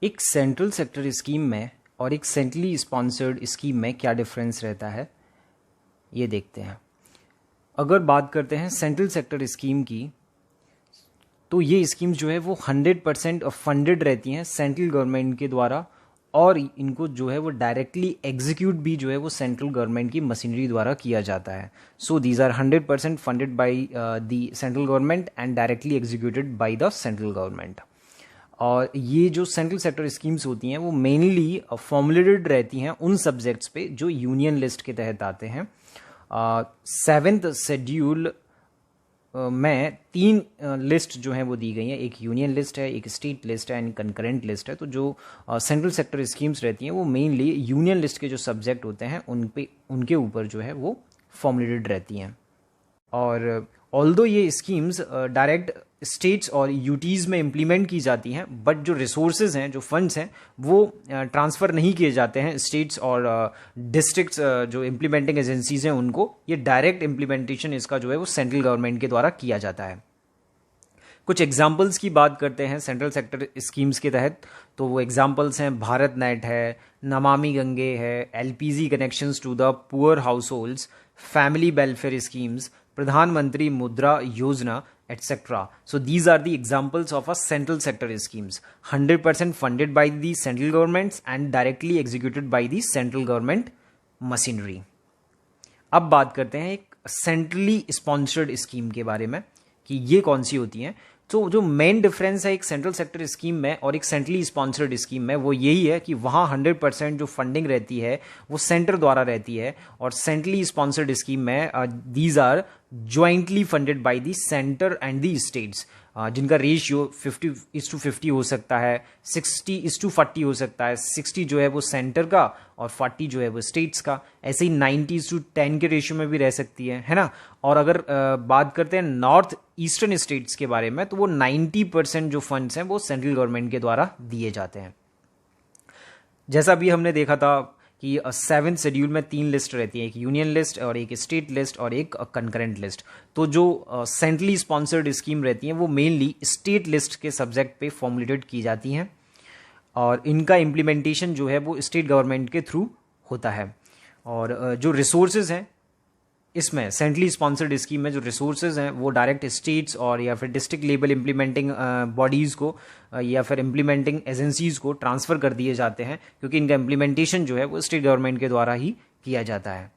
एक central sector scheme में और एक सेंट्रली स्पॉन्सर्ड स्कीम में क्या डिफरेंस रहता है ये देखते हैं। अगर बात करते हैं सेंट्रल सेक्टर स्कीम की, तो ये स्कीम जो है वो 100% फंडेड रहती हैं सेंट्रल गवर्नमेंट के द्वारा, और इनको जो है वो डायरेक्टली एग्जीक्यूट भी जो है वो सेंट्रल गवर्नमेंट की मशीनरी द्वारा किया जाता है। So these are 100% funded by the central government and directly executed by the central government. और ये जो सेंट्रल सेक्टर स्कीम्स होती हैं वो मेनली फॉर्मुलेटेड रहती हैं उन सब्जेक्ट्स पे जो यूनियन लिस्ट के तहत आते हैं। 7th शेड्यूल में 3 लिस्ट जो हैं वो दी गई हैं, एक यूनियन लिस्ट है, एक स्टेट लिस्ट है एंड कंकरेंट लिस्ट है। तो जो सेंट्रल सेक्टर स्कीम्स रहती हैं वो मेनली यूनियन लिस्ट के जो सब्जेक्ट होते हैं उनके ऊपर जो है वो फॉर्मुलेटेड रहती हैं। और ऑल्दो ये स्कीम्स डायरेक्ट स्टेट्स और यूटीज़ में इम्प्लीमेंट की जाती हैं, बट जो रिसोर्सेज हैं, जो फंड्स हैं, वो ट्रांसफ़र नहीं किए जाते हैं स्टेट्स और डिस्ट्रिक्ट्स जो इम्प्लीमेंटिंग एजेंसीज हैं उनको। ये डायरेक्ट इम्प्लीमेंटेशन इसका जो है वो सेंट्रल गवर्नमेंट के द्वारा किया जाता है। कुछ एग्जाम्पल्स की बात करते हैं सेंट्रल सेक्टर स्कीम्स के तहत, तो वो एग्जाम्पल्स हैं भारत नेट है, नमामि गंगे है, LPG connections to the poor households, family welfare schemes, Pradhan Mantri Mudra योजना, etc. So these are the examples of a central sector schemes, 100% funded by the central governments and directly executed by the central government machinery. अब बात करते हैं एक centrally sponsored scheme के बारे में कि ये कौन सी होती हैं। तो जो मेन डिफरेंस है एक सेंट्रल सेक्टर स्कीम में और एक सेंट्रली स्पॉन्सर्ड स्कीम में वो यही है कि वहाँ 100% जो फंडिंग रहती है वो सेंटर द्वारा रहती है, और सेंट्रली स्पॉन्सर्ड स्कीम में these are jointly funded by the centre and the states, जिनका रेशियो 50:50 हो सकता है, 60:40 हो सकता है। 60 जो है वो सेंटर का और 40 जो है वो स्टेट्स का। ऐसे ही 90:10 के रेशियो में भी रह सकती है ना। और अगर बात करते हैं नॉर्थ ईस्टर्न स्टेट्स के बारे में, तो वो 90% जो फंड्स हैं वो सेंट्रल गवर्नमेंट के द्वारा दिए जाते हैं। जैसा भी हमने देखा था कि 7th शेड्यूल में 3 लिस्ट रहती है, एक यूनियन लिस्ट और एक स्टेट लिस्ट और एक कंकरेंट लिस्ट। तो जो सेंट्रली स्पॉन्सर्ड स्कीम रहती हैं वो मेनली स्टेट लिस्ट के सब्जेक्ट पे फॉर्मुलेटेड की जाती हैं, और इनका इम्प्लीमेंटेशन जो है वो स्टेट गवर्नमेंट के थ्रू होता है। और जो रिसोर्सेज हैं इसमें सेंट्रली स्पॉन्सर्ड स्कीम में जो रिसोर्सेज हैं वो डायरेक्ट स्टेट्स और या फिर डिस्ट्रिक्ट लेवल इम्प्लीमेंटिंग बॉडीज़ को या फिर इम्प्लीमेंटिंग एजेंसीज़ को ट्रांसफ़र कर दिए जाते हैं, क्योंकि इनका इम्प्लीमेंटेशन जो है वो स्टेट गवर्नमेंट के द्वारा ही किया जाता है।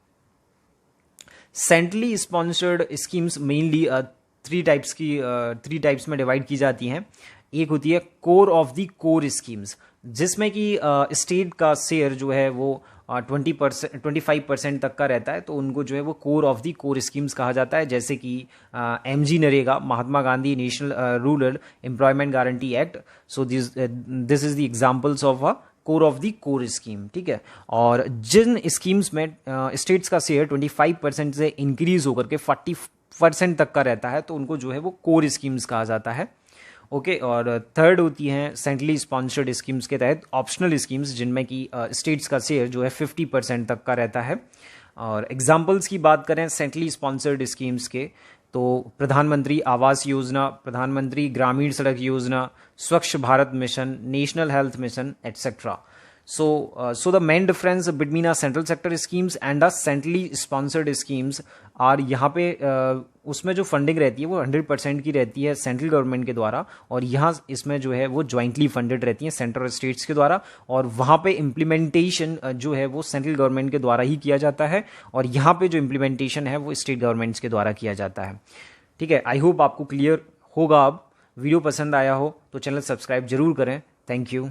Centrally sponsored schemes mainly 3 types में डिवाइड की जाती हैं। एक होती है core of the core schemes, जिसमें कि स्टेट का शेयर जो है वो 25% तक का रहता है, तो उनको जो है वो core of the core schemes कहा जाता है। जैसे कि MG NREGA, Mahatma Gandhi national rural employment guarantee act. So this is the examples of a core of the core scheme, ठीक है। और जिन स्कीम्स में स्टेट्स का शेयर 25% से इंक्रीज होकर के 40% तक का रहता है, तो उनको जो है वो कोर स्कीम्स कहा जाता है। ओके और थर्ड होती हैं सेंट्रली स्पॉन्सर्ड स्कीम्स के तहत ऑप्शनल स्कीम्स, जिनमें कि स्टेट्स का शेयर जो है 50% तक का रहता है। और एग्जांपल्स की बात करें सेंट्रली स्पॉन्सर्ड स्कीम्स के, तो प्रधानमंत्री आवास योजना, प्रधानमंत्री ग्रामीण सड़क योजना, स्वच्छ Bharat mission, national health mission, etc. So the main difference between a central sector schemes and a centrally sponsored schemes are यहाँ पे उसमें जो फंडिंग रहती है वो 100% की रहती है सेंट्रल गवर्नमेंट के द्वारा, और यहाँ इसमें जो है वो ज्वाइंटली फंडेड रहती है सेंटर और स्टेट्स के द्वारा, और वहाँ पे इम्प्लीमेंटेशन जो है वो सेंट्रल गवर्नमेंट के द्वारा ही किया जाता है, और यहाँ पे जो इम्प्लीमेंटेशन है वो स्टेट गवर्नमेंट्स के द्वारा किया जाता है। ठीक है, आई होप आपको क्लियर होगा। अब वीडियो पसंद आया हो तो चैनल सब्सक्राइब जरूर करें। Thank you.